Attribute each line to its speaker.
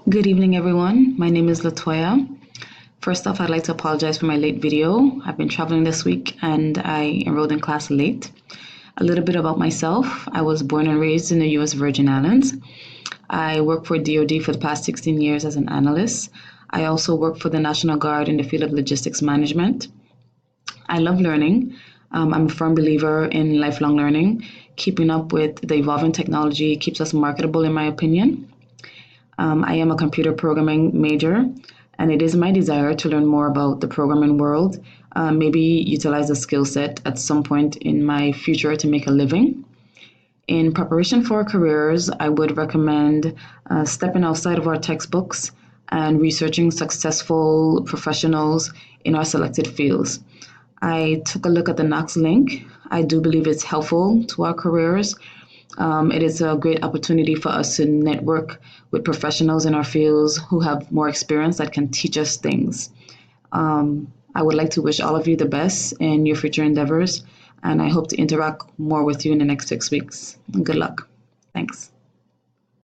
Speaker 1: Good evening, everyone. My name is Latoya. First off, I'd like to apologize for my late video. I've been traveling this week and I enrolled in class late. A little bit about myself. I was born and raised in the U.S. Virgin Islands. I worked for DoD for the past 16 years as an analyst. I also work for the National Guard in the field of logistics management. I love learning. I'm a firm believer in lifelong learning. Keeping up with the evolving technology keeps us marketable, in my opinion. I am a computer programming major, and it is my desire to learn more about the programming world, maybe utilize a skill set at some point in my future to make a living. In preparation for our careers, I would recommend stepping outside of our textbooks and researching successful professionals in our selected fields. I took a look at the Knox link. I do believe it's helpful to our careers. It is a great opportunity for us to network with professionals in our fields who have more experience that can teach us things. I would like to wish all of you the best in your future endeavors, and I hope to interact more with you in the next 6 weeks. Good luck. Thanks.